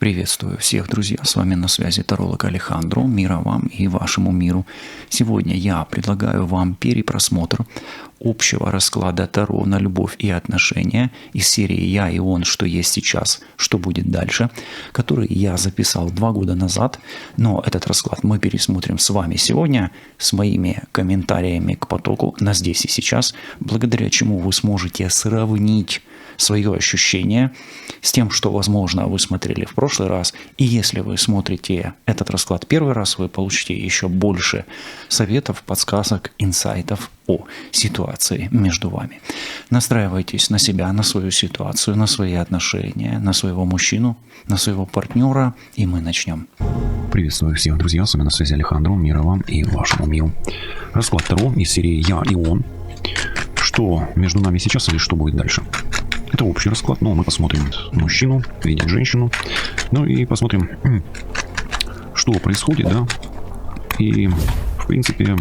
Приветствую всех, друзья! С вами на связи таролог Алехандро. Мира вам и вашему миру. Сегодня я предлагаю вам перепросмотр общего расклада Таро на любовь и отношения из серии «Я и он. Что есть сейчас, что будет дальше», который я записал 2 года назад. Но этот расклад мы пересмотрим с вами сегодня с моими комментариями к потоку на здесь и сейчас, благодаря чему вы сможете сравнить свое ощущение с тем, что, возможно, вы смотрели в прошлый раз. И если вы смотрите этот расклад первый раз, вы получите еще больше советов, подсказок, инсайтов о ситуации между вами. Настраивайтесь на себя, на свою ситуацию, на свои отношения, на своего мужчину, на своего партнера, и мы начнем. Приветствую всех, друзья, с вами на связи Алехандро. Мира вам и вашему миру. Расклад Таро из серии «Я и он». Что между нами сейчас или что будет дальше? Это общий расклад, но мы посмотрим мужчину, видим женщину, ну и посмотрим, что происходит, да, и, в принципе,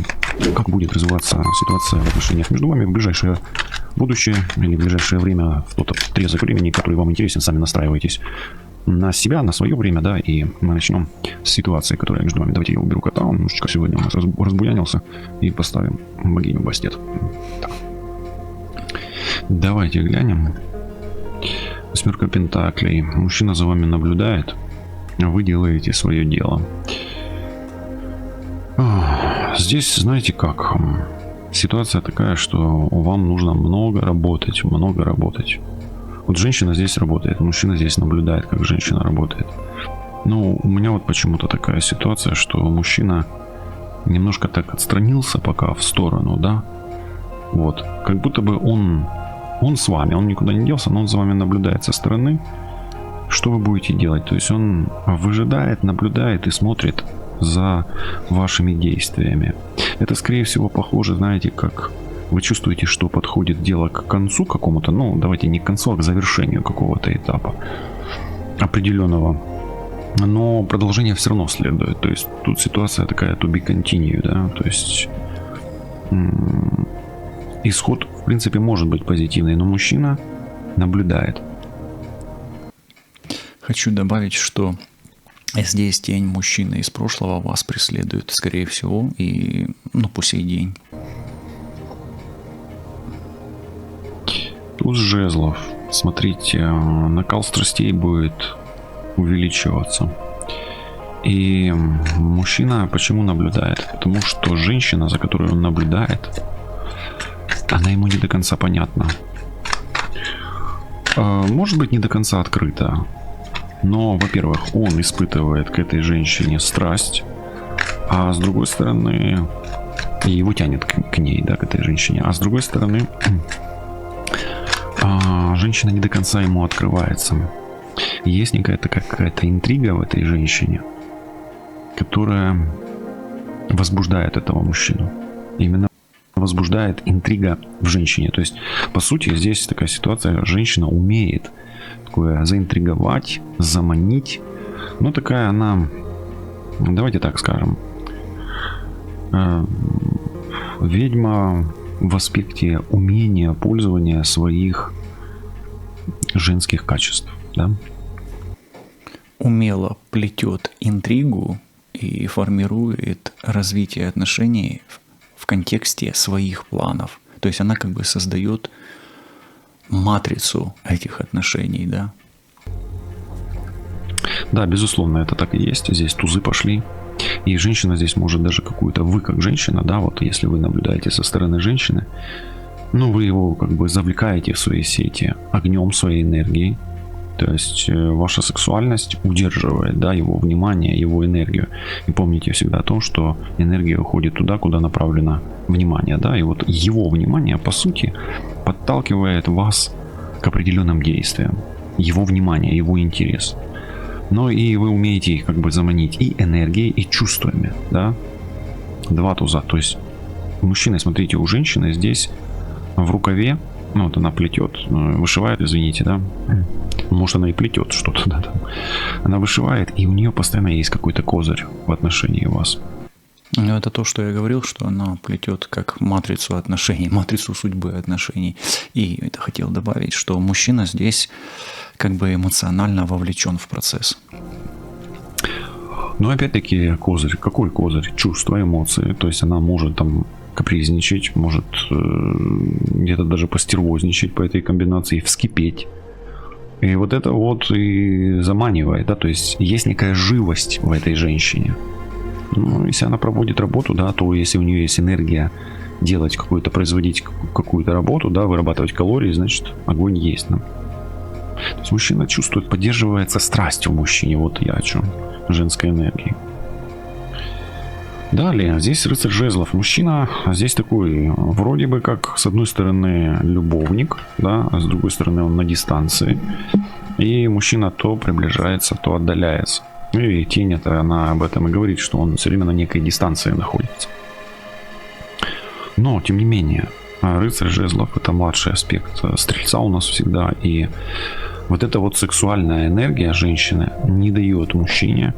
как будет развиваться ситуация в отношениях между вами в ближайшее будущее или в ближайшее время, в тот отрезок времени, который вам интересен. Сами настраивайтесь на себя, на свое время, да, и мы начнем с ситуации, которая между вами. Давайте я уберу кота, он немножечко сегодня у нас разбуянился, и поставим богиню Бастет. Так. Давайте глянем. 8 пентаклей. Мужчина за вами наблюдает. Вы делаете свое дело. Здесь, знаете как, ситуация такая, что вам нужно много работать, много работать. Вот женщина здесь работает, мужчина здесь наблюдает, как женщина работает. Ну, у меня вот почему-то такая ситуация, что мужчина немножко так отстранился пока в сторону, да. Вот, как будто бы он с вами, он никуда не делся, но он за вами наблюдает со стороны. Что вы будете делать? То есть он выжидает, наблюдает и смотрит за вашими действиями. Это, скорее всего, похоже, знаете, как вы чувствуете, что подходит дело к концу какому-то, ну, давайте не к концу, а к завершению какого-то этапа определенного. Но продолжение все равно следует. То есть тут ситуация такая to be continue, да, то есть исход, в принципе, может быть позитивный, но мужчина наблюдает. Хочу добавить, что здесь тень мужчины из прошлого вас преследует, скорее всего, и по сей день. Туз жезлов. Смотрите, накал страстей будет увеличиваться. И мужчина почему наблюдает? Потому что женщина, за которой он наблюдает, она ему не до конца понятна. Может быть, не до конца открыта. Но, во-первых, он испытывает к этой женщине страсть, а с другой стороны, его тянет к ней, да, к этой женщине. А с другой стороны, женщина не до конца ему открывается. Есть какая-то интрига в этой женщине, которая возбуждает этого мужчину. Именно возбуждает интрига в женщине. То есть, по сути, здесь такая ситуация, женщина умеет такое заинтриговать, заманить. Но такая она, давайте так скажем, ведьма в аспекте умения пользования своих женских качеств, да? Умело плетет интригу и формирует развитие отношений в контексте своих планов. То есть она как бы создает матрицу этих отношений, да? Да, безусловно, это так и есть. Здесь тузы пошли. И женщина здесь может даже какую-то... Вы как женщина, да, вот если вы наблюдаете со стороны женщины, вы его как бы завлекаете в свои сети огнем своей энергии. То есть ваша сексуальность удерживает, да, его внимание, его энергию. И помните всегда о том, что энергия уходит туда, куда направлено внимание, да. И вот его внимание, по сути, подталкивает вас к определенным действиям. Его внимание, его интерес. Но и вы умеете их как бы заманить и энергией, и чувствами, да. 2 туза. То есть мужчина, смотрите, у женщины здесь в рукаве, вот она плетет, вышивает, извините, да. Может, она и плетет что-то, да, там. Она вышивает, и у нее постоянно есть какой-то козырь в отношении вас. Это то, что я говорил, что она плетет как матрицу отношений, матрицу судьбы отношений. И это хотел добавить, что мужчина здесь как бы эмоционально вовлечен в процесс. Но опять-таки козырь. Какой козырь? Чувства, эмоции. То есть она может там капризничать, может где-то даже постервозничать по этой комбинации, вскипеть. И вот это вот и заманивает, да, то есть есть некая живость в этой женщине. Ну, если она проводит работу, да, то если у нее есть энергия делать какую-то, производить какую-то работу, да, вырабатывать калории, значит, огонь есть, да. То есть мужчина чувствует, поддерживается страсть в мужчине, вот я о чем, женской энергии. Далее, здесь рыцарь жезлов. Мужчина здесь такой, вроде бы как, с одной стороны, любовник, да, а с другой стороны, он на дистанции. И мужчина то приближается, то отдаляется. И тень это, она об этом и говорит, что он все время на некой дистанции находится. Но, тем не менее, рыцарь жезлов — это младший аспект стрельца у нас всегда. И вот эта вот сексуальная энергия женщины не дает мужчине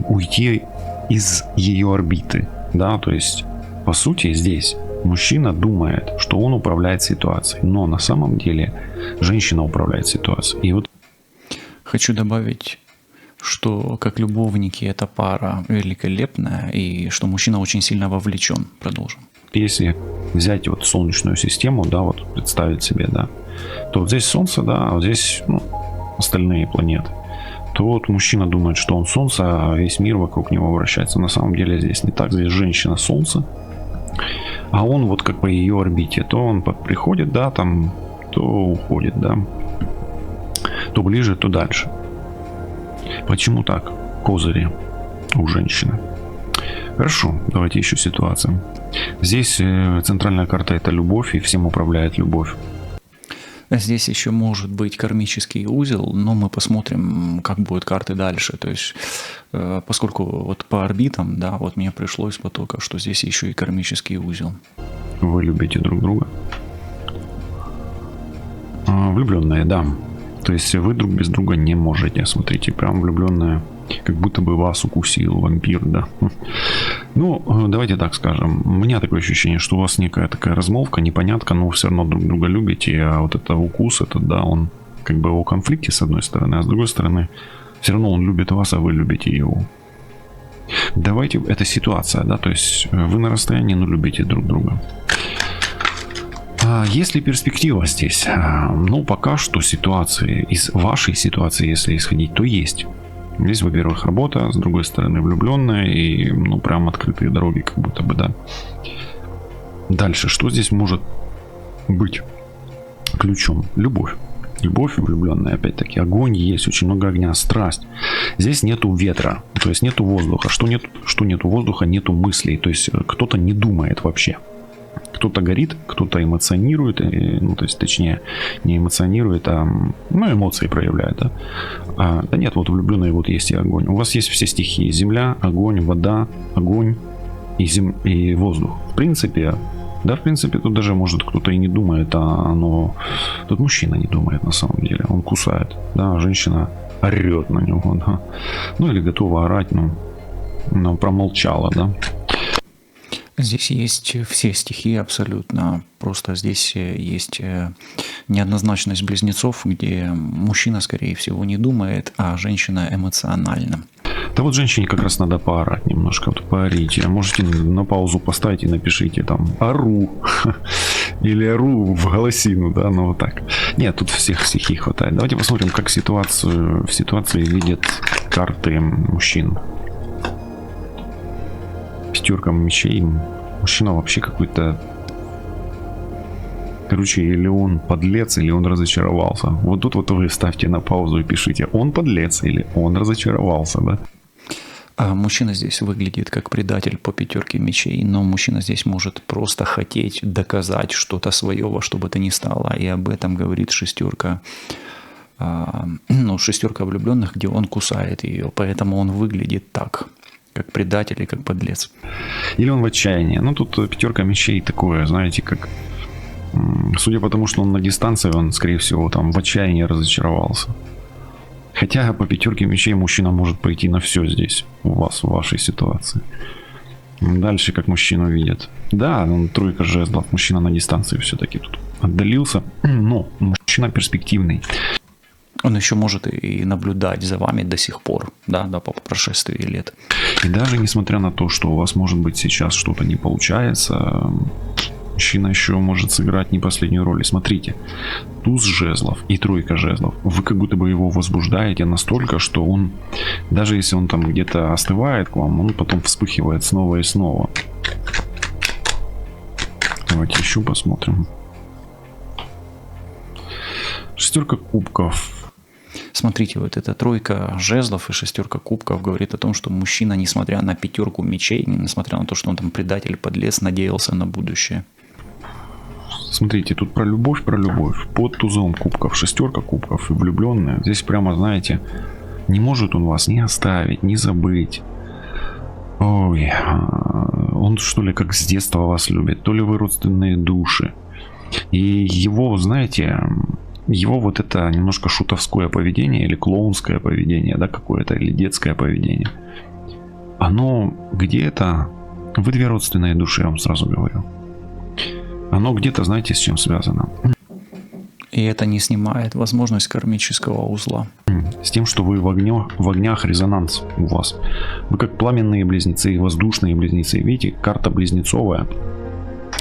уйти из ее орбиты, да, то есть по сути здесь мужчина думает, что он управляет ситуацией, но на самом деле женщина управляет ситуацией. И вот хочу добавить, что как любовники эта пара великолепная и что мужчина очень сильно вовлечен. Продолжим. Если взять вот Солнечную систему, да, вот представить себе, да, то вот здесь Солнце, да, а вот здесь остальные планеты. То вот мужчина думает, что он Солнце, а весь мир вокруг него вращается. На самом деле здесь не так. Здесь женщина Солнце, а он вот как по ее орбите. То он приходит, да, там, то уходит, да. То ближе, то дальше. Почему так? Козыри у женщины. Хорошо, давайте еще ситуацию. Здесь центральная карта — это любовь, и всем управляет любовь. Здесь еще может быть кармический узел, но мы посмотрим, как будут карты дальше. То есть, поскольку вот по орбитам, да, вот мне пришло из потока, что здесь еще и кармический узел. Вы любите друг друга? Влюбленные, да. То есть вы друг без друга не можете. Смотрите, прям влюбленная, как будто бы вас укусил вампир, да. Ну, давайте так скажем. У меня такое ощущение, что у вас некая такая размолвка, непонятка, но вы все равно друг друга любите. А вот это укус, это, да, он как бы о конфликте с одной стороны, а с другой стороны, все равно он любит вас, а вы любите его. Давайте, это ситуация, да, то есть вы на расстоянии, но любите друг друга. Есть ли перспектива здесь? Ну, пока что ситуации, из вашей ситуации, если исходить, то есть. Здесь, во-первых, работа, с другой стороны, влюбленная и, ну, прям открытые дороги, как будто бы, да. Дальше, что здесь может быть ключом? Любовь. Любовь влюбленная, опять-таки. Огонь есть, очень много огня, страсть. Здесь нету ветра, то есть нету воздуха. Что нету воздуха, нету мыслей. То есть кто-то не думает вообще. Кто-то горит, кто-то эмоционирует, ну, то есть, точнее, не эмоционирует, а, ну, эмоции проявляет, да. Да нет, вот влюбленные вот есть и огонь. У вас есть все стихии: земля, огонь, вода, огонь и воздух. В принципе, тут даже, может, кто-то и не думает, но тут мужчина не думает на самом деле. Он кусает, да, а женщина орет на него, да. Ну, или готова орать, но промолчала, да. Здесь есть все стихии абсолютно. Просто здесь есть неоднозначность близнецов, где мужчина, скорее всего, не думает, а женщина эмоциональна. Да вот женщине как раз надо поорать немножко, вот поорите. Можете на паузу поставить и напишите там «ору» или «ору» в голосину, да, ну вот так. Нет, тут всех стихий хватает. Давайте посмотрим, как в ситуации видят карты мужчин. Пятерка мечей. Мужчина вообще какой-то... Короче, или он подлец, или он разочаровался. Вот тут вот вы ставьте на паузу и пишите: он подлец или он разочаровался, да? А мужчина здесь выглядит как предатель по пятерке мечей, но мужчина здесь может просто хотеть доказать что-то свое, во что бы то ни стало. И об этом говорит шестерка. Шестерка влюбленных, где он кусает ее. Поэтому он выглядит так, как предатель и как подлец. Или он в отчаянии. Ну, тут пятерка мечей такое, знаете, как... Судя по тому, что он на дистанции, он, скорее всего, там в отчаянии разочаровался. Хотя по пятерке мечей мужчина может пойти на все здесь, у вас, в вашей ситуации. Дальше, как мужчину видят. Да, он тройка жезлов, мужчина на дистанции все-таки тут отдалился, но мужчина перспективный. Он еще может и наблюдать за вами до сих пор, да, по прошествии лет. И даже несмотря на то, что у вас, может быть, сейчас что-то не получается, мужчина еще может сыграть не последнюю роль. И смотрите, туз жезлов и тройка жезлов, вы как будто бы его возбуждаете настолько, что он, даже если он там где-то остывает к вам, он потом вспыхивает снова и снова. Давайте еще посмотрим. Шестерка кубков. Смотрите, вот эта тройка жезлов и шестерка кубков говорит о том, что мужчина, несмотря на пятерку мечей, несмотря на то, что он там предатель, подлец, надеялся на будущее. Смотрите, тут про любовь. Под тузом кубков, шестерка кубков и влюбленная. Здесь прямо, знаете, не может он вас ни оставить, ни забыть. Ой, он что ли как с детства вас любит, то ли вы родственные души. И его, знаете, его вот это немножко шутовское поведение или клоунское поведение, да, какое-то, или детское поведение, оно где-то, вы две родственные души, я вам сразу говорю. Оно где-то, знаете, с чем связано? И это не снимает возможность кармического узла. С тем, что вы в огнях резонанс у вас. Вы как пламенные близнецы, воздушные близнецы. Видите, карта близнецовая,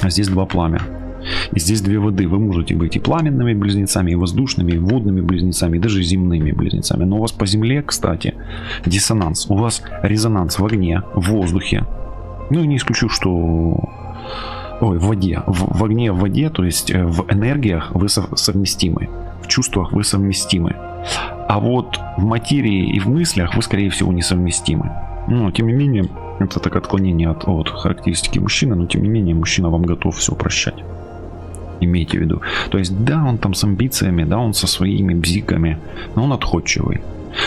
а здесь два пламя. И здесь две воды. Вы можете быть и пламенными близнецами, и воздушными, и водными близнецами, и даже земными близнецами. Но у вас по земле, кстати, диссонанс. У вас резонанс в огне, в воздухе. Ну и не исключу, что... Ой, в воде. В огне, в воде, то есть в энергиях вы совместимы. В чувствах вы совместимы. А вот в материи и в мыслях вы, скорее всего, несовместимы. Но, тем не менее, это так отклонение от характеристики мужчины, но, тем не менее, мужчина вам готов все прощать. Имейте в виду. То есть, да, он там с амбициями, да, он со своими бзиками, но он отходчивый.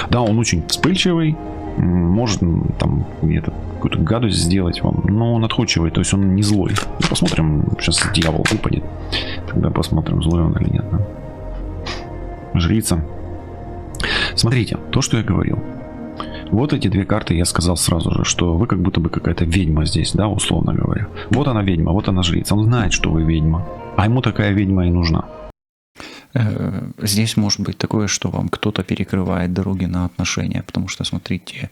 Да, он очень вспыльчивый, может там где-то какую-то гадость сделать вам, но он отходчивый, то есть он не злой. Посмотрим, сейчас дьявол выпадет, тогда посмотрим, злой он или нет. Да? Жрица. Смотрите, то, что я говорил. Вот эти две карты я сказал сразу же, что вы как будто бы какая-то ведьма здесь, да, условно говоря. Вот она ведьма, вот она жрица. Он знает, что вы ведьма, а ему такая ведьма и нужна. Здесь может быть такое, что вам кто-то перекрывает дороги на отношения, потому что, смотрите,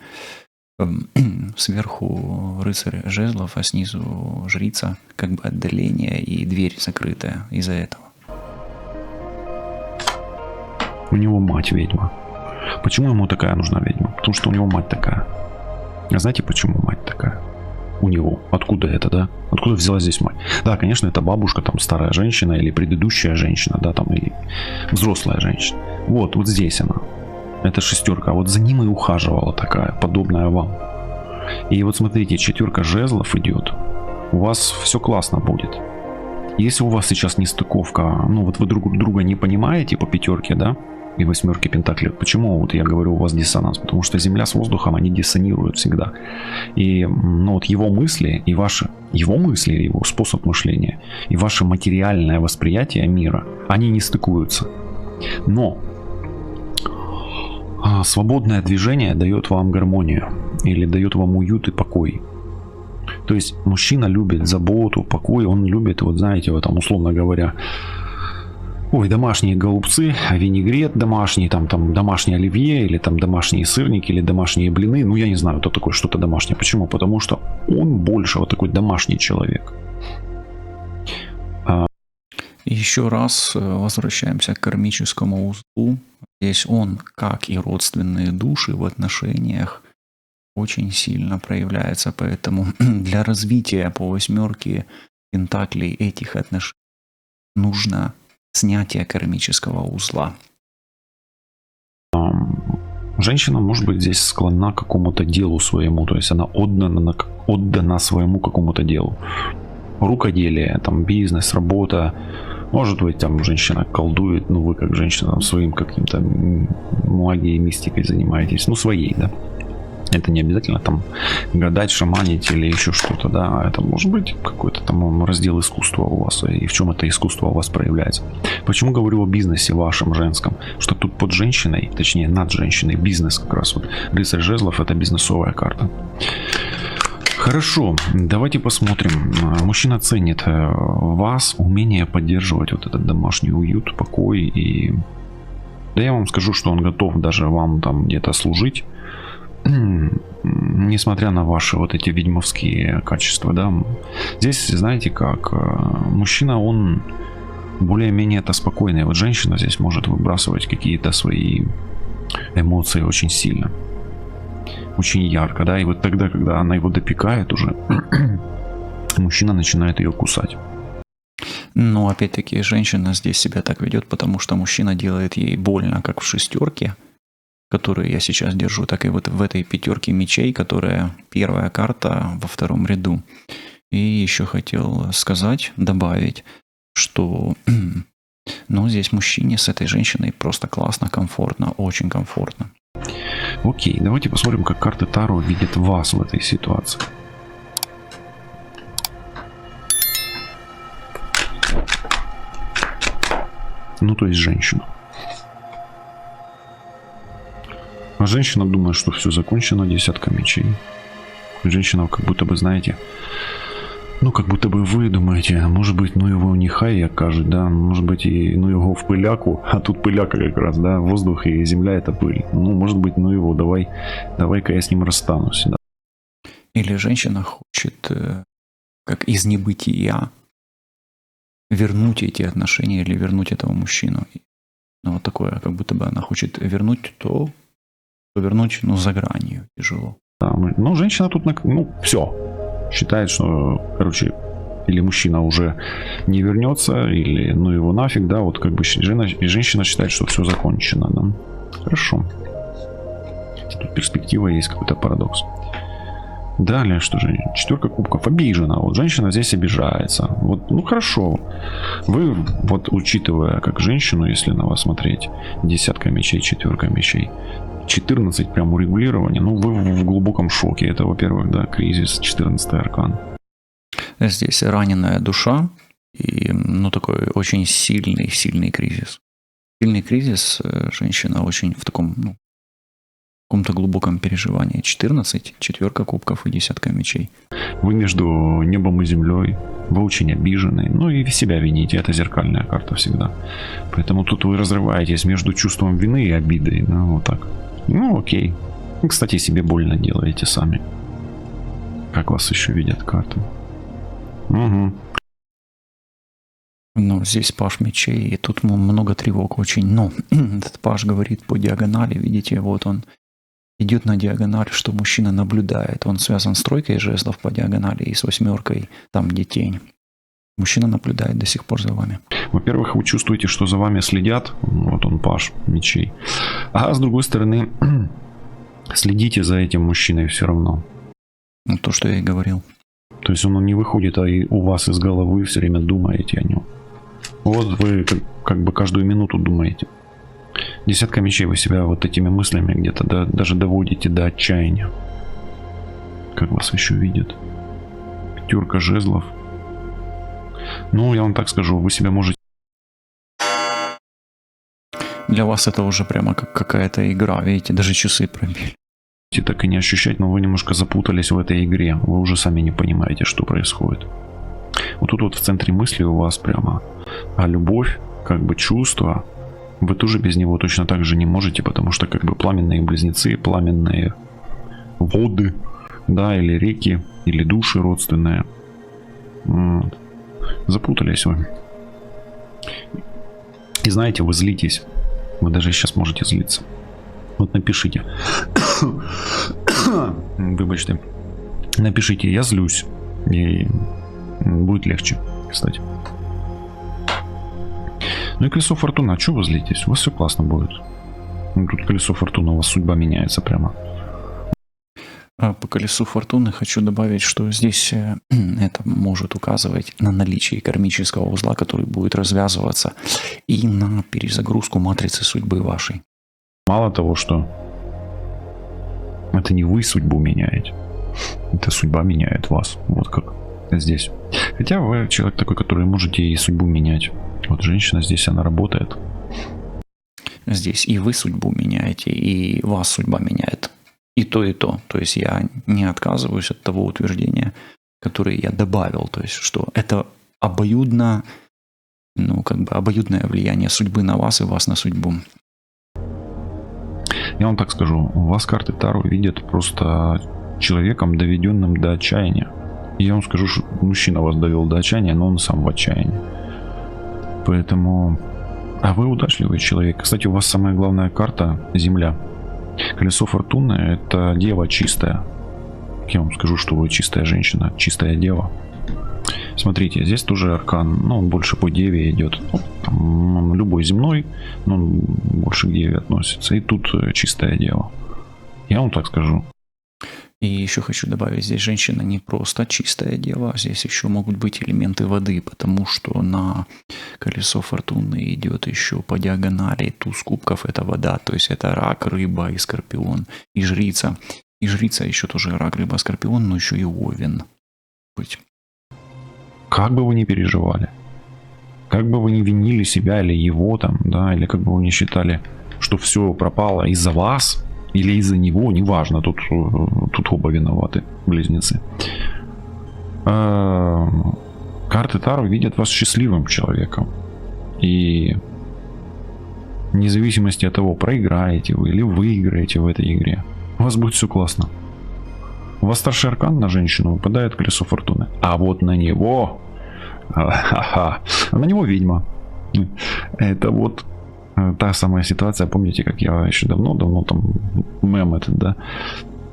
сверху рыцарь жезлов, а снизу жрица, как бы отдаление и дверь закрытая из-за этого. У него мать ведьма. Почему ему такая нужна ведьма? Потому что у него мать такая. А знаете, почему мать такая? У него. Откуда это, да? Откуда взялась здесь мать? Да, конечно, это бабушка, там, старая женщина или предыдущая женщина, да, там, или взрослая женщина. Вот здесь она. Это шестерка. А вот за ним и ухаживала такая, подобная вам. И вот смотрите, четверка жезлов идет. У вас все классно будет. Если у вас сейчас нестыковка, ну вот вы друг друга не понимаете по пятерке, да, и восьмерке пентаклей. Почему вот я говорю, у вас диссонанс? Потому что Земля с воздухом, они диссонируют всегда. И ну, вот его мысли и ваши, его способ мышления и ваше материальное восприятие мира, они не стыкуются. Но свободное движение дает вам гармонию или дает вам уют и покой. То есть мужчина любит заботу, покой, он любит, вот знаете, вот там условно говоря, ой, домашние голубцы, винегрет домашний, там домашнее оливье, или там домашние сырники, или домашние блины. Ну, я не знаю, это такое что-то домашнее. Почему? Потому что он больше вот такой домашний человек. Еще раз возвращаемся к кармическому узлу. Здесь он, как и родственные души в отношениях, очень сильно проявляется. Поэтому для развития по восьмерке пентаклей этих отношений нужно снятие кармического узла. Женщина может быть здесь склонна к какому-то делу своему, то есть она отдана своему какому-то делу. Рукоделие, там бизнес, работа. Может быть, там женщина колдует, ну вы как женщина там, своим каким-то магией, мистикой занимаетесь, ну своей, да. Это не обязательно там гадать, шаманить или еще что-то, да. Это может быть какой-то там раздел искусства у вас, и в чем это искусство у вас проявляется. Почему говорю о бизнесе вашем женском? Что тут под женщиной, точнее над женщиной, бизнес как раз. Вот рыцарь жезлов — это бизнесовая карта. Хорошо, давайте посмотрим. Мужчина ценит вас, умение поддерживать вот этот домашний уют, покой и Да я вам скажу, что он готов даже вам там где-то служить, несмотря на ваши вот эти ведьмовские качества, да. Здесь, знаете как, мужчина, он более-менее это спокойный. Вот женщина здесь может выбрасывать какие-то свои эмоции очень сильно, очень ярко, да, и вот тогда, когда она его допекает уже, мужчина начинает ее кусать. Но опять-таки женщина здесь себя так ведет, потому что мужчина делает ей больно, как в шестерке, которую я сейчас держу, так и вот в этой пятерке мечей, которая первая карта во втором ряду. И еще хотел сказать, добавить, что ну, здесь мужчине с этой женщиной просто классно, комфортно, очень комфортно. Окей, давайте посмотрим, как карты Таро видят вас в этой ситуации. Ну, то есть женщину. А женщина думает, что все закончено, десятка мечей. Женщина как будто бы, знаете, ну, как будто бы вы думаете, может быть, ну его нехай як кажуть, да, может быть, и ну его в пыляку, а тут пыляка как раз, да, воздух и земля это пыль. Ну, может быть, ну его, давай-ка я с ним расстанусь, да. Или женщина хочет, как из небытия, вернуть эти отношения или вернуть этого мужчину. Ну, вот такое, как будто бы она хочет вернуть то, вернуть, ну, за гранью тяжело. Да, ну, женщина тут, ну, все. Считает, что, короче, или мужчина уже не вернется, или ну его нафиг, да, вот как бы женщина считает, что все закончено, да. Хорошо. Тут перспектива есть, какой-то парадокс. Далее, что же, четверка кубков, обижена. Вот женщина здесь обижается. Вот, ну хорошо. Вы, вот учитывая как женщину, если на вас смотреть, десятка мечей, четверка мечей, 14 прям урегулирования, ну вы в глубоком шоке. Это, во-первых, да, кризис, 14-й аркан. Здесь раненая душа и, ну, такой очень сильный кризис. Сильный кризис, женщина очень в таком, ну, в каком-то глубоком переживании. 14, четверка кубков и десятка мечей. Вы между небом и землей, вы очень обижены, ну и себя вините, это зеркальная карта всегда. Поэтому тут вы разрываетесь между чувством вины и обидой, ну вот так. Ну окей. Кстати, себе больно делаете сами. Как вас еще видят карты? Угу. Ну, здесь паж мечей, и тут много тревог очень. Но этот паж говорит по диагонали, видите, вот он идет на диагональ, что мужчина наблюдает. Он связан с тройкой жезлов по диагонали и с восьмеркой, там где тень. Мужчина наблюдает до сих пор за вами. Во-первых, вы чувствуете, что за вами следят. Вот он, паж мечей. А с другой стороны, следите за этим мужчиной все равно. Ну, то, что я и говорил. То есть он не выходит, а и у вас из головы все время думаете о нем. Вот вы как бы каждую минуту думаете. Десятка мечей, вы себя вот этими мыслями где-то даже доводите до отчаяния. Как вас еще видят. Пятерка жезлов. Ну, я вам так скажу, вы себя можете... Для вас это уже прямо как какая-то игра, видите, даже часы пробили. Так и не ощущать, но вы немножко запутались в этой игре. Вы уже сами не понимаете, что происходит. Вот тут вот в центре мысли у вас прямо любовь, как бы чувство. Вы тоже без него точно так же не можете, потому что как бы пламенные близнецы, пламенные воды, да, или реки, или души родственные. Вот. Запутались вы. И знаете, вы злитесь. Вы даже сейчас можете злиться. Вот напишите. Выбачьте. Напишите, я злюсь. И будет легче, кстати. Ну и колесо фортуны. А что вы злитесь? У вас все классно будет. Ну, тут колесо фортуны, у вас судьба меняется прямо. По колесу фортуны хочу добавить, что здесь это может указывать на наличие кармического узла, который будет развязываться, и на перезагрузку матрицы судьбы вашей. Мало того, что это не вы судьбу меняете, это судьба меняет вас. Вот как здесь. Хотя вы человек такой, который можете и судьбу менять. Вот женщина здесь, она работает. Здесь и вы судьбу меняете, и вас судьба меняет. И то, и то. То есть я не отказываюсь от того утверждения, которое я добавил. То есть, что это обоюдно, ну, как бы обоюдное влияние судьбы на вас и вас на судьбу. Я вам так скажу, вас карты Таро видят просто человеком, доведенным до отчаяния. И я вам скажу, что мужчина вас довел до отчаяния, но он сам в отчаянии. Поэтому... А вы удачливый человек. Кстати, у вас самая главная карта — Земля. Колесо фортуны — это дева чистая. Я вам скажу, что вы чистая женщина, чистая дева. Смотрите, здесь тоже аркан, но он больше по деве идет. Ну, там, любой земной, но он больше к деве относится. И тут чистая дева. Я вам так скажу. И еще хочу добавить, здесь женщина не просто чистая дева, здесь еще могут быть элементы воды, потому что на колесо фортуны идет еще по диагонали туз кубков, это вода, то есть это рак, рыба и скорпион, и жрица. И жрица еще тоже рак, рыба, скорпион, но еще и овен. Быть. Как бы вы ни переживали, как бы вы ни винили себя или его там, да, или как бы вы ни считали, что все пропало из-за вас или из-за него, неважно, тут оба виноваты, близнецы. Карты Таро видят вас счастливым человеком. И вне зависимости от того, проиграете вы или выиграете в этой игре, у вас будет все классно. У вас старший аркан на женщину выпадает колесо фортуны. А вот на него... А на него ведьма. Это вот та самая ситуация. Помните, как я еще давно там мем этот, да?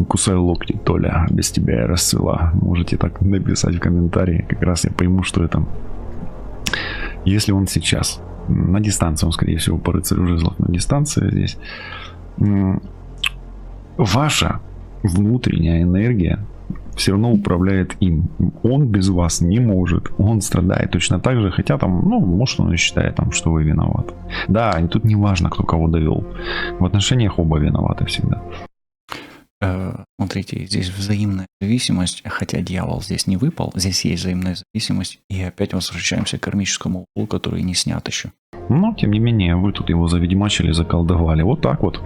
Кусай локти, Толя, без тебя я расцвела. Можете так написать в комментарии. Как раз я пойму, что это. Если он сейчас на дистанции, он, скорее всего, по рыцарю жезлов на дистанции здесь. Ваша внутренняя энергия все равно управляет им. Он без вас не может. Он страдает точно так же, хотя там, ну, может, он и считает, там, что вы виноваты. Да, и тут не важно, кто кого довел. В отношениях оба виноваты всегда. Смотрите, здесь взаимная зависимость, хотя дьявол здесь не выпал, здесь есть взаимная зависимость, и опять возвращаемся к кармическому углу, который не снят еще. Но, тем не менее, вы тут его заведьмачили, заколдовали. Вот так вот.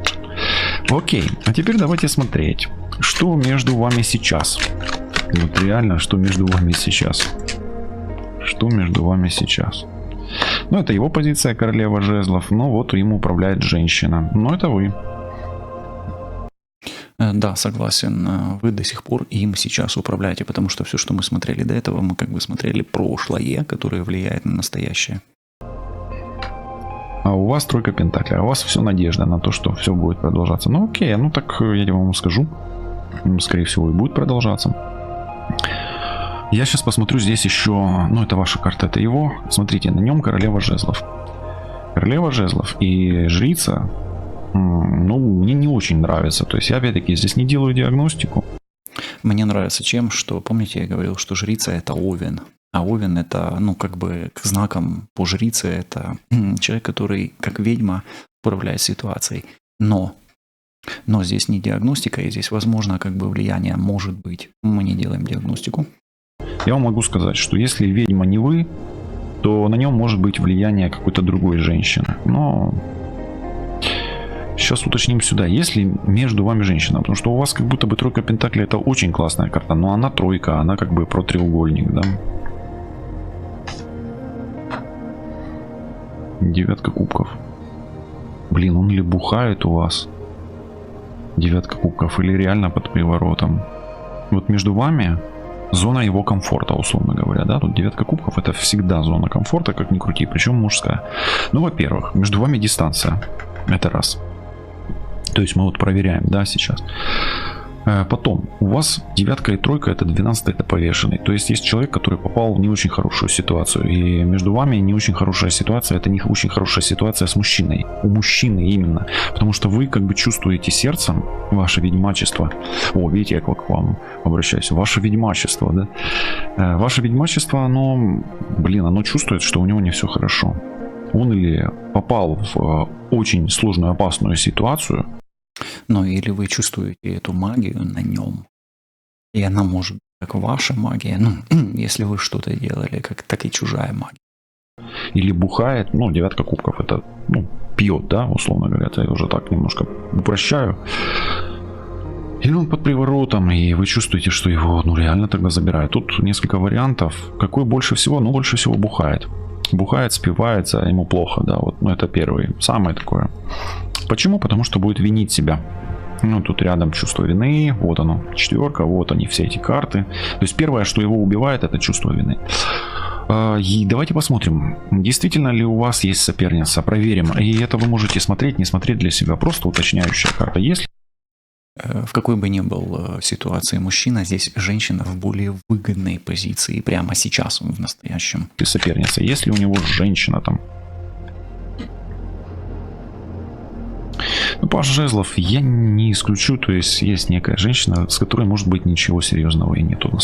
Окей, а теперь давайте смотреть, что между вами сейчас. Вот реально, что между вами сейчас. Что между вами сейчас. Ну, это его позиция, королева жезлов, но вот им управляет женщина. Но это вы. Да, согласен, вы до сих пор им сейчас управляете, потому что все, что мы смотрели до этого, мы как бы смотрели прошлое, которое влияет на настоящее. А у вас тройка пентаклей, а у вас все надежда на то, что все будет продолжаться. Ну окей, ну так я вам скажу. Скорее всего и будет продолжаться. Я сейчас посмотрю здесь еще, ну это ваша карта, это его. Смотрите, на нем королева жезлов. Королева жезлов и жрица, ну мне не очень нравится. То есть я опять-таки здесь не делаю диагностику. Мне нравится чем, что, помните, я говорил, что жрица это овен. А овен это, ну, как бы к знакам по жрице, это человек, который, как ведьма, управляет ситуацией. Но здесь не диагностика, и здесь, возможно, как бы влияние может быть. Мы не делаем диагностику. Я вам могу сказать, что если ведьма не вы, то на нем может быть влияние какой-то другой женщины. Но сейчас уточним сюда, если между вами женщина, потому что у вас как будто бы тройка пентаклей это очень классная карта, но она тройка, она как бы про треугольник, да? Девятка кубков. Блин, он или бухает у вас? Девятка кубков, или реально под приворотом? Вот между вами зона его комфорта, условно говоря, да? Тут девятка кубков это всегда зона комфорта, как ни крути, причем мужская. Ну, во-первых, между вами дистанция. Это раз. То есть мы вот проверяем, да, сейчас. Потом, у вас девятка и тройка, это 12, это повешенный. То есть есть человек, который попал в не очень хорошую ситуацию. И между вами не очень хорошая ситуация, это не очень хорошая ситуация с мужчиной. У мужчины именно. Потому что вы как бы чувствуете сердцем ваше ведьмачество. О, видите, я как к вам обращаюсь. Ваше ведьмачество, да. Ваше ведьмачество, оно, блин, оно чувствует, что у него не все хорошо. Он или попал в очень сложную, опасную ситуацию. Ну, или вы чувствуете эту магию на нем, и она может быть как ваша магия, ну, если вы что-то делали, как, так и чужая магия. Или бухает, ну, девятка кубков, это, ну, пьет, да, условно говоря, это я уже так немножко упрощаю. Или он под приворотом, и вы чувствуете, что его, ну, реально тогда забирают. Тут несколько вариантов. Какой больше всего? Ну, больше всего бухает. Бухает, спивается, ему плохо, да, вот, ну, это первый, самое такое Почему? Потому что будет винить себя. Ну, тут рядом чувство вины, вот оно, 4, вот они все эти карты. То есть первое, что его убивает, это чувство вины. И давайте посмотрим, действительно ли у вас есть соперница. Проверим. И это вы можете смотреть, не смотреть для себя. Просто уточняющая карта. Если В какой бы ни был ситуации мужчина, здесь женщина в более выгодной позиции прямо сейчас, в настоящем. соперница, если у него женщина там. Ну, паж жезлов я не исключу, то есть есть некая женщина, с которой может быть ничего серьезного и нету.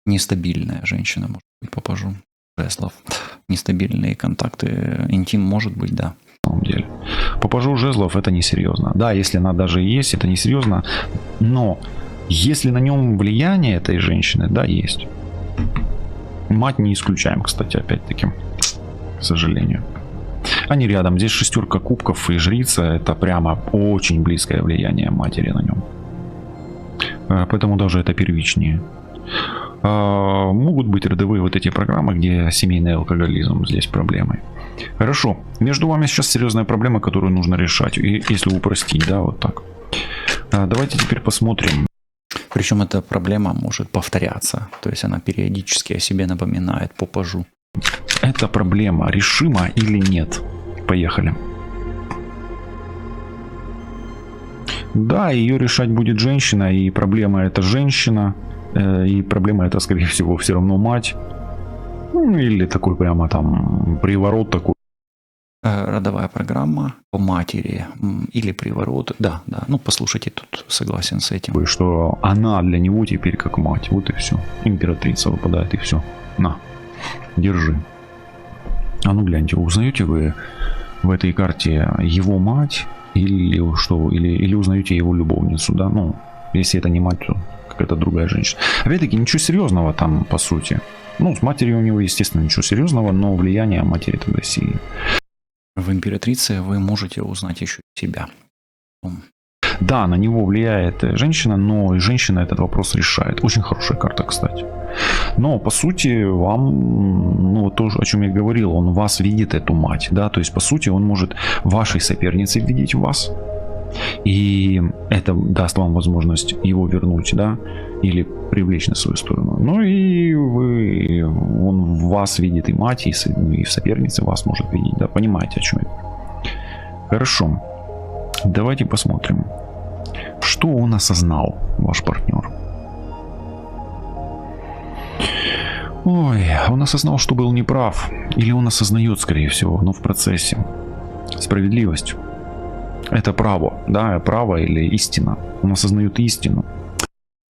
Нестабильная женщина, может быть, по пажу жезлов. Нестабильные контакты, интим может быть, да. На самом деле. По пажу жезлов это несерьезно. Да, если она даже и есть, это несерьезно. Но если на нем влияние этой женщины, да, есть. Мать не исключаем, кстати, опять-таки. К сожалению. Они рядом. Здесь 6 кубков и жрица. Это прямо очень близкое влияние матери на нем. Поэтому даже это первичнее. Могут быть родовые вот эти программы, где семейный алкоголизм здесь проблемой. Хорошо. Между вами сейчас серьезная проблема, которую нужно решать. И если упростить, да, вот так. Давайте теперь посмотрим. Причем эта проблема может повторяться. То есть она периодически о себе напоминает по пажу. Эта проблема решима или нет? Поехали. Да, ее решать будет женщина. И проблема это женщина. И проблема это, скорее всего, все равно мать. Ну, или такой прямо там приворот такой. Родовая программа по матери или приворот. Да, да. Ну, послушайте, тут согласен с этим. Что она для него теперь как мать. Вот и все. Императрица выпадает и все. На, держи. А ну гляньте, узнаете вы в этой карте его мать или что? Или узнаете его любовницу, да? Ну, если это не мать, то какая-то другая женщина. Опять-таки, ничего серьезного там, по сути. Ну, с матерью у него, естественно, ничего серьезного, но влияние матери тогда сильно. В императрице вы можете узнать еще себя. Да, на него влияет женщина, но и женщина этот вопрос решает. Очень хорошая карта, кстати. Но, по сути, вам, ну, то, о чем я говорил, он вас видит, эту мать, да, то есть, по сути, он может вашей соперницей видеть вас. И это даст вам возможность его вернуть, да, или привлечь на свою сторону. Ну и он в вас видит и мать, и в сопернице вас может видеть, да, понимаете, о чем я. Хорошо, давайте посмотрим, что он осознал, ваш партнер. Ой, он осознал, что был неправ, или он осознает, скорее всего, но в процессе. Справедливость. Это право, да, право или истина. Он осознает истину.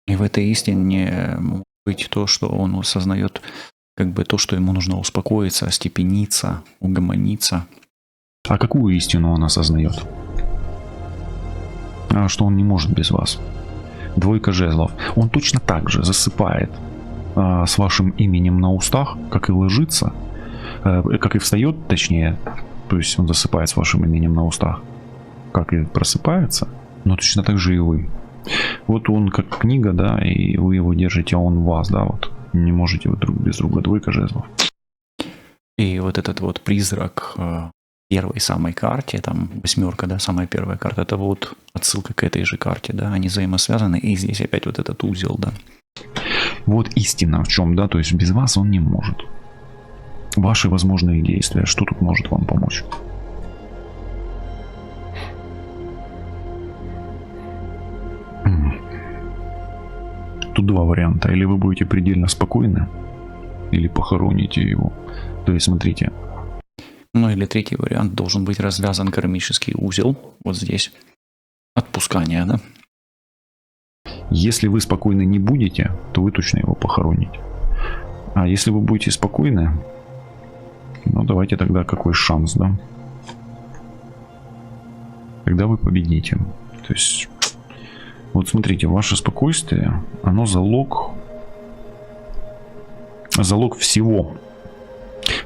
И в этой истине может быть то, что он осознает, как бы то, что ему нужно успокоиться, остепениться, угомониться. А какую истину он осознает? Что он не может без вас. 2 жезлов. Он точно так же засыпает с вашим именем на устах, как и ложится, как и встает, точнее, то есть он засыпает с вашим именем на устах, как и просыпается, но точно так же и вы. Вот он как книга, да, и вы его держите, а он вас, да, вот. Не можете вы друг без друга. 2 жезлов. И вот этот вот призрак первой самой карте, там 8, да, самая первая карта, это вот отсылка к этой же карте, да, они взаимосвязаны, и здесь опять вот этот узел, да. Вот истина в чем, да, то есть без вас он не может. Ваши возможные действия, что тут может вам помочь? Тут 2 варианта. Или вы будете предельно спокойны, или похороните его. То есть, смотрите. Ну или 3 вариант, должен быть развязан кармический узел, вот здесь. Отпускание, да. Если вы спокойны не будете, то вы точно его похороните. А если вы будете спокойны, ну давайте тогда какой шанс, да? Тогда вы победите. То есть, вот смотрите, ваше спокойствие, оно залог всего.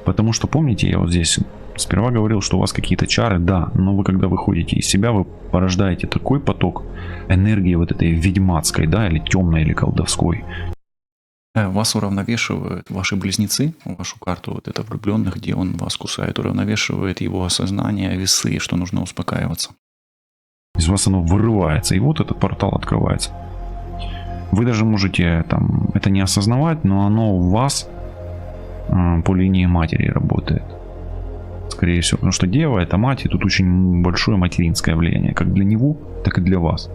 Потому что, помните, я вот здесь сперва говорил, что у вас какие-то чары, да, но вы когда выходите из себя, вы порождаете такой поток энергии вот этой ведьмацкой, да, или темной, или колдовской. Вас уравновешивают ваши близнецы, вашу карту вот это влюбленных, где он вас кусает, уравновешивает его осознание, весы, что нужно успокаиваться. Из вас оно вырывается, и вот этот портал открывается. Вы даже можете там это не осознавать, но оно у вас по линии матери работает. Скорее всего, потому что дева это мать, и тут очень большое материнское влияние, как для него, так и для вас.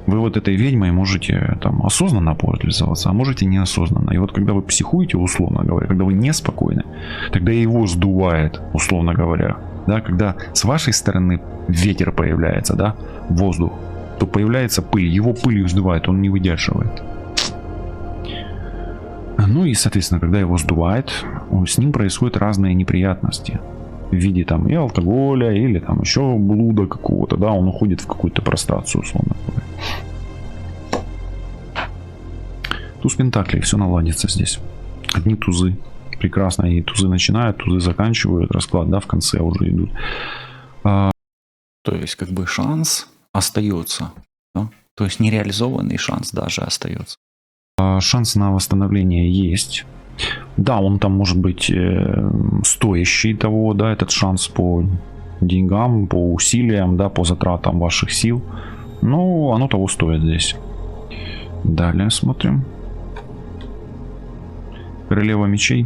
Вы вот этой ведьмой можете там осознанно пользоваться, а можете неосознанно. И вот когда вы психуете, условно говоря, когда вы неспокойны, тогда его сдувает, условно говоря. Да, когда с вашей стороны ветер появляется, да, воздух, то появляется пыль, его пылью сдувает, он не выдерживает. Ну и, соответственно, когда его сдувает, с ним происходят разные неприятности. В виде там и алкоголя, или там еще блуда какого-то, да, он уходит в какую-то прострацию, условно говоря. Туз пентаклей, все наладится здесь. Одни тузы. Прекрасно, и тузы начинают, тузы заканчивают, расклад, да, в конце уже идут. То есть, как бы шанс остается, да? То есть нереализованный шанс даже остается. Шанс на восстановление есть. Да, он там может быть стоящий того, да, этот шанс по деньгам, по усилиям, да, по затратам ваших сил. Но оно того стоит здесь. Далее смотрим. Королева мечей.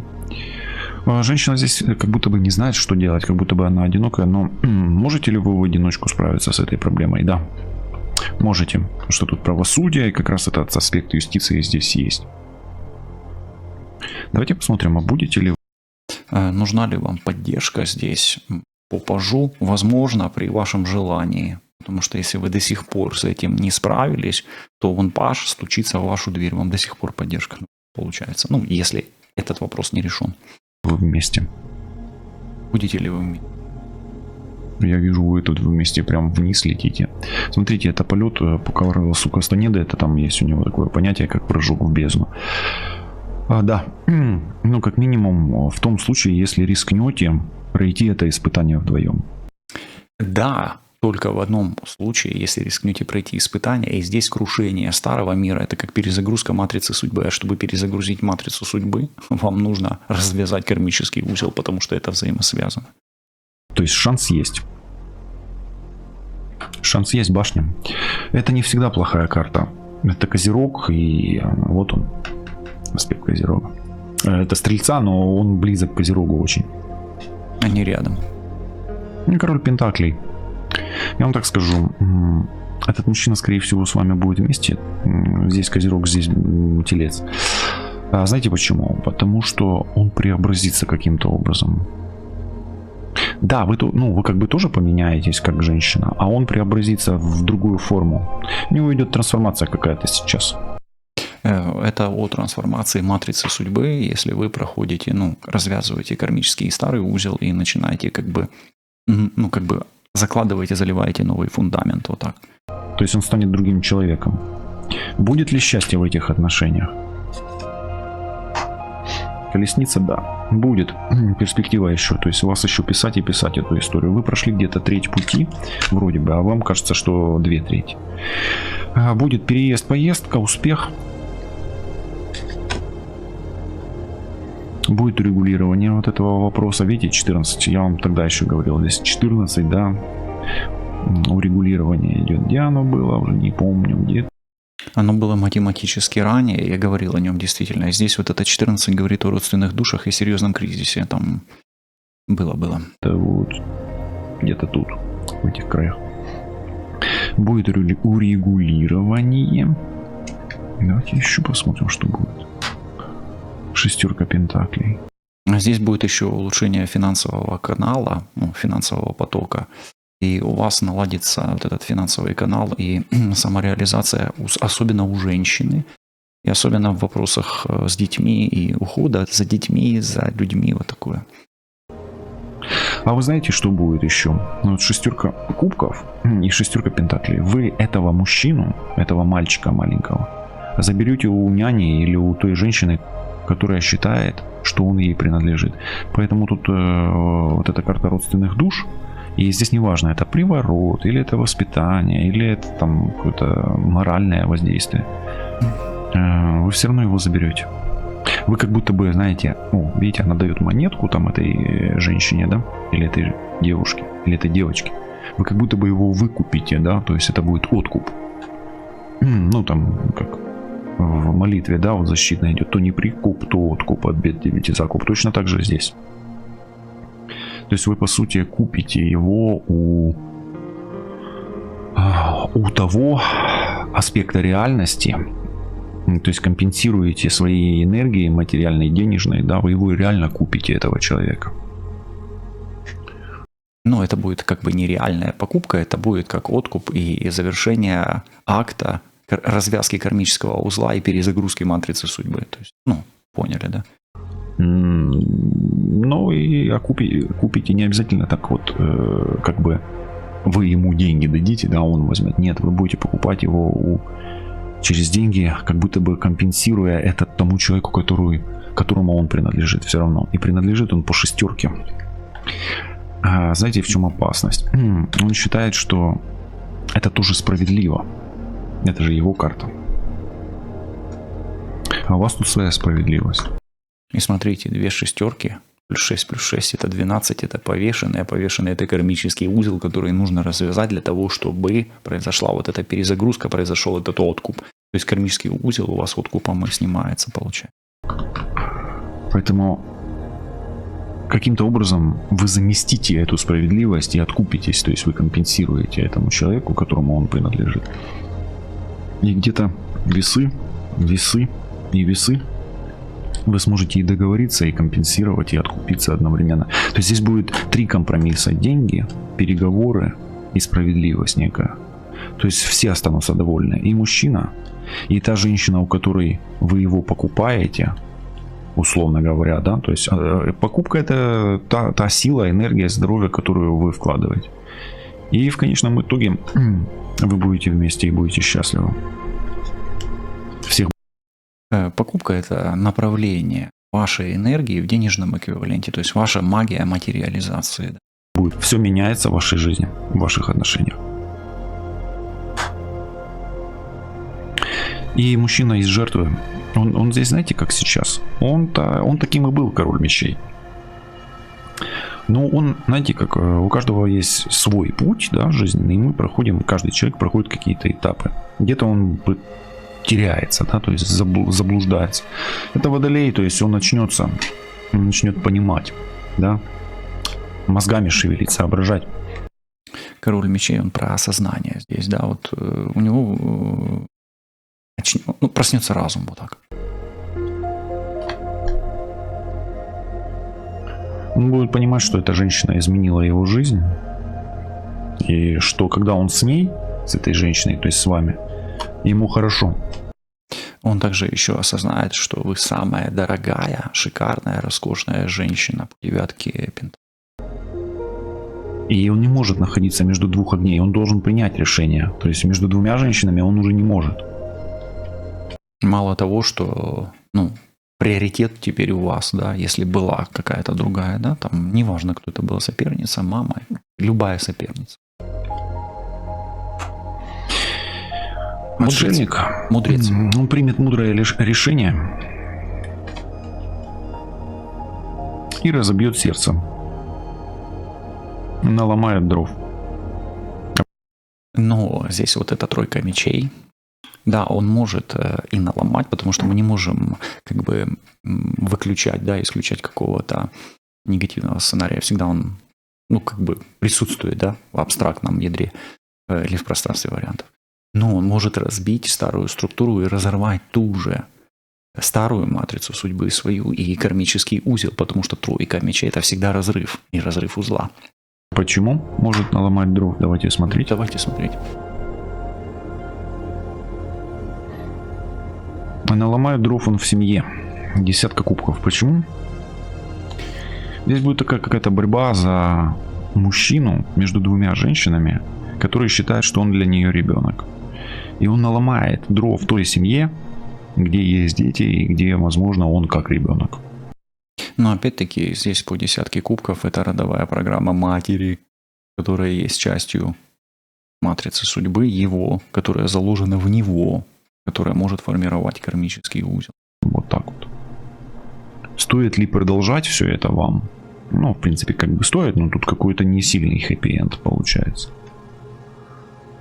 Женщина здесь как будто бы не знает, что делать, как будто бы она одинокая, но можете ли вы в одиночку справиться с этой проблемой? Да, можете, потому что тут правосудие, и как раз этот аспект юстиции здесь есть. Давайте посмотрим, а будете ли вы... Нужна ли вам поддержка здесь по пажу? Возможно, при вашем желании. Потому что если вы до сих пор с этим не справились, то вон паж стучится в вашу дверь, вам до сих пор поддержка получается. Ну, если этот вопрос не решен. Вы вместе. Будете ли вы вместе? Я вижу, вы тут вместе прям вниз летите. Смотрите, это полет по Каварласу Кастанеды. Это там есть у него такое понятие, как прыжок в бездну. Да, ну как минимум в том случае, если рискнете пройти это испытание вдвоем. Да, только в одном случае, если рискнете пройти испытание, и здесь крушение старого мира, это как перезагрузка матрицы судьбы. А чтобы перезагрузить матрицу судьбы, вам нужно развязать кармический узел, потому что это взаимосвязано. То есть шанс есть. Шанс есть, башня. Это не всегда плохая карта. Это Козерог, и вот он, аспект Козерога. Это Стрельца, но он близок к Козерогу очень. Они рядом. И Король Пентаклей. Я вам так скажу, этот мужчина, скорее всего, с вами будет вместе. Здесь Козерог, здесь Телец. Знаете почему? Потому что он преобразится каким-то образом. Да, вы как бы тоже поменяетесь как женщина, а он преобразится в другую форму. У него идет трансформация какая-то сейчас. Это о трансформации матрицы судьбы, если вы проходите, развязываете кармический старый узел и начинаете как бы закладываете, заливаете новый фундамент, вот так. То есть он станет другим человеком. Будет ли счастье в этих отношениях? Колесница, да, будет. Перспектива еще, то есть у вас еще писать и писать эту историю. Вы прошли где-то треть пути, вроде бы, а вам кажется, что 2/3. Будет переезд, поездка, успех. Будет урегулирование вот этого вопроса. Видите, 14, я вам тогда еще говорил, здесь 14, да, урегулирование идет. Где оно было, уже не помню, где. Оно было математически ранее, я говорил о нем действительно. И здесь вот это 14 говорит о родственных душах и серьезном кризисе. Там было. Это вот где-то тут, в этих краях. Будет урегулирование. Давайте еще посмотрим, что будет. 6 пентаклей. Здесь будет еще улучшение финансового канала, финансового потока. И у вас наладится вот этот финансовый канал и самореализация, особенно у женщины, и особенно в вопросах с детьми и ухода за детьми, за людьми, вот такое. А вы знаете, что будет еще? Вот 6 кубков и 6 пентаклей. Вы этого мужчину, этого мальчика маленького, заберете у няни или у той женщины, которая считает, что он ей принадлежит. Поэтому тут вот эта карта родственных душ. И здесь не важно, это приворот, или это воспитание, или это там какое-то моральное воздействие. Вы все равно его заберете. Вы как будто бы, знаете, видите, она дает монетку там этой женщине, да, или этой девушке, или этой девочке. вы как будто бы его выкупите, да, то есть это будет откуп. Ну, там, как в молитве, да, вот защитно идет, то не прикуп, то откуп от бед девяти закуп. Точно так же здесь. То есть вы, по сути, купите его у того аспекта реальности, то есть компенсируете свои энергии материальной, денежной, да, вы его реально купите, этого человека. Но это будет как бы нереальная покупка, это будет как откуп и завершение акта развязки кармического узла и перезагрузки матрицы судьбы. То есть, ну, поняли, да? Ну и купите не обязательно так вот, как бы вы ему деньги дадите, да, он возьмет. Нет, вы будете покупать его через деньги, как будто бы компенсируя это тому человеку, которому он принадлежит все равно. И принадлежит он по шестерке. Знаете, в чем опасность? Он считает, что это тоже справедливо. Это же его карта. А у вас тут своя справедливость. И смотрите, 2 шестерки, плюс 6 это 12, это повешенный, а повешенный это кармический узел, который нужно развязать для того, чтобы произошла вот эта перезагрузка, произошел этот откуп. То есть кармический узел у вас откупом и снимается, получается. Поэтому каким-то образом вы заместите эту справедливость и откупитесь, то есть вы компенсируете этому человеку, которому он принадлежит. И где-то весы, вы сможете и договориться, и компенсировать, и откупиться одновременно. То есть здесь будет 3 компромисса: деньги, переговоры и справедливость некая. То есть все останутся довольны. И мужчина, и та женщина, у которой вы его покупаете, условно говоря, да, то есть покупка — это та сила, энергия, здоровье, которую вы вкладываете. И в конечном итоге вы будете вместе и будете счастливы. Всех. Покупка — это направление вашей энергии в денежном эквиваленте, то есть ваша магия материализации. Будет. Все меняется в вашей жизни, в ваших отношениях. И мужчина из жертвы, он здесь, знаете, как сейчас? Он таким и был, король мечей. Но он, знаете, как у каждого есть свой путь, да, жизненный, и мы проходим, каждый человек проходит какие-то этапы. Где-то он теряется, да, то есть заблуждается. Это водолей, то есть он начнет понимать, да, мозгами шевелить, соображать. Король мечей, он про осознание здесь, да, вот у него проснется разум, вот так. Он будет понимать, что эта женщина изменила его жизнь, и что когда он с ней, с этой женщиной, то есть с вами, ему хорошо. Он также еще осознает, что вы самая дорогая, шикарная, роскошная женщина по 9 пентаклей. И он не может находиться между 2 огней, он должен принять решение. То есть между 2 женщинами он уже не может. Мало того, что, приоритет теперь у вас, да, если была какая-то другая, да, там, неважно, кто это был, соперница, мама, любая соперница. Мудрец. Он примет мудрое решение и разобьет сердце. Наломает дров. Но здесь вот эта 3 мечей. Да, он может и наломать, потому что мы не можем как бы выключать, да, исключать какого-то негативного сценария. Всегда он, как бы присутствует, да, в абстрактном ядре или в пространстве вариантов. Но он может разбить старую структуру и разорвать ту же старую матрицу судьбы свою и кармический узел, потому что 3 мечей — это всегда разрыв и разрыв узла. Почему может наломать дров? Давайте смотреть. А наломает дров он в семье. 10 кубков. Почему? Здесь будет такая какая-то борьба за мужчину между 2 женщинами, которые считают, что он для нее ребенок. И он наломает дров в той семье, где есть дети и где, возможно, он как ребенок. Но опять-таки здесь по 10 кубков это родовая программа матери, которая есть частью матрицы судьбы его, которая заложена в него, которая может формировать кармический узел. Вот так вот. Стоит ли продолжать все это вам? Ну, в принципе, как бы стоит, но тут какой-то не сильный хэппи-энд получается.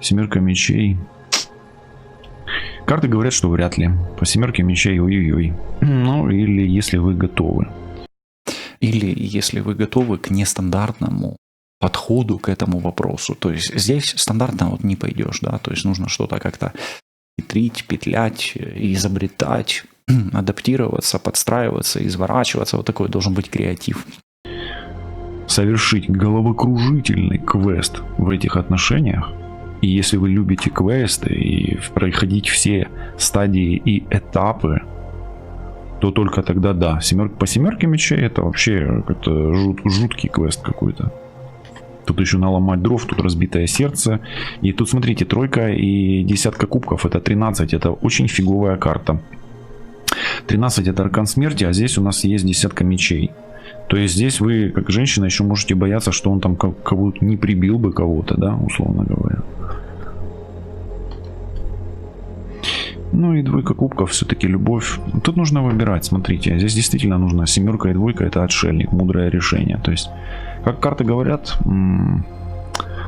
Семерка мечей. Карты говорят, что вряд ли. По семерке мечей, ой-ой-ой. Ну, или если вы готовы. Или если вы готовы к нестандартному подходу к этому вопросу. То есть здесь стандартно вот не пойдешь, да, то есть нужно что-то как-то хитрить, петлять, изобретать, адаптироваться, подстраиваться, изворачиваться. Вот такой должен быть креатив. Совершить головокружительный квест в этих отношениях. И если вы любите квесты и проходить все стадии и этапы, то только тогда да. По семерке мечей это вообще как-то жуткий квест какой-то. Тут еще наломать дров, тут разбитое сердце. И тут смотрите, тройка и десятка кубков, это 13, это очень фиговая карта. 13 это аркан смерти, а здесь у нас есть десятка мечей. То есть здесь вы, как женщина, еще можете бояться, что он там кого-то не прибил бы кого-то, да, условно говоря. Ну и двойка кубков, все-таки любовь. Тут нужно выбирать, смотрите. Здесь действительно нужно семерка и двойка, это отшельник, мудрое решение. То есть, как карты говорят,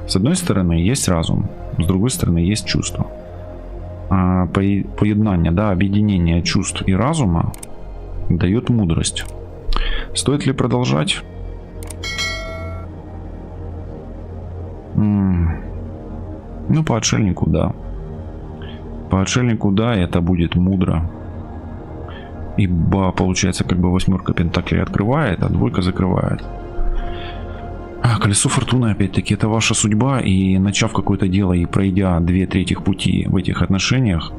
с одной стороны есть разум, с другой стороны есть чувство. Поеднание, да, объединение чувств и разума дает мудрость. Стоит ли продолжать? Ну, по отшельнику, да. По отшельнику, да, это будет мудро. Ибо, получается, как бы восьмерка пентаклей открывает, а двойка закрывает. Колесо фортуны, опять-таки, это ваша судьба. И начав какое-то дело и пройдя 2/3 пути в этих отношениях,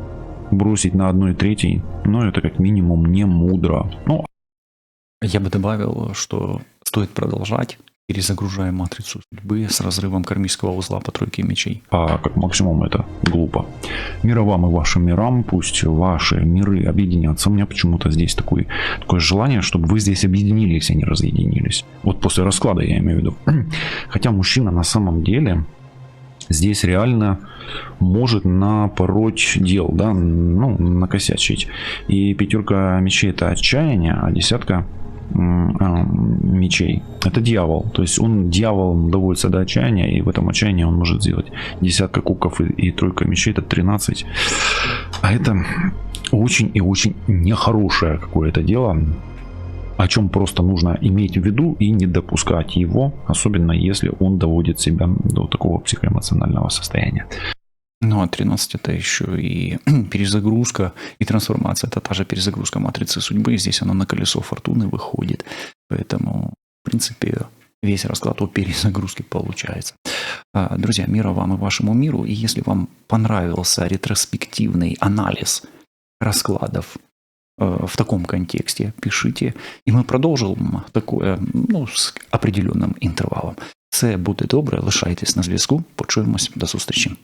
бросить на 1/3, ну, это как минимум не мудро. Ну, я бы добавил, что стоит продолжать, перезагружая матрицу судьбы с разрывом кармического узла по тройке мечей. А как максимум это глупо. Мира вам и вашим мирам, пусть ваши миры объединятся. У меня почему-то здесь такое желание, чтобы вы здесь объединились, а не разъединились. Вот после расклада я имею в виду. Хотя мужчина на самом деле здесь реально может напороть дел, да, ну, накосячить. И пятерка мечей это отчаяние, а десятка мечей это дьявол. То есть он дьяволом доводится до отчаяния, и в этом отчаянии он может сделать десятка кубков и тройка мечей это 13. А это очень и очень нехорошее какое-то дело, о чем просто нужно иметь в виду и не допускать его, особенно если он доводит себя до такого психоэмоционального состояния. Ну, а 13 это еще и перезагрузка, и трансформация. Это та же перезагрузка матрицы судьбы. Здесь она на колесо фортуны выходит. Поэтому, в принципе, весь расклад о перезагрузке получается. Друзья, мира вам и вашему миру. И если вам понравился ретроспективный анализ раскладов в таком контексте, пишите. І ми продовжимо такое, ну, з определенним інтервалом. Це буде добре, лишайтесь на зв'язку. Почуємось, до зустрічі.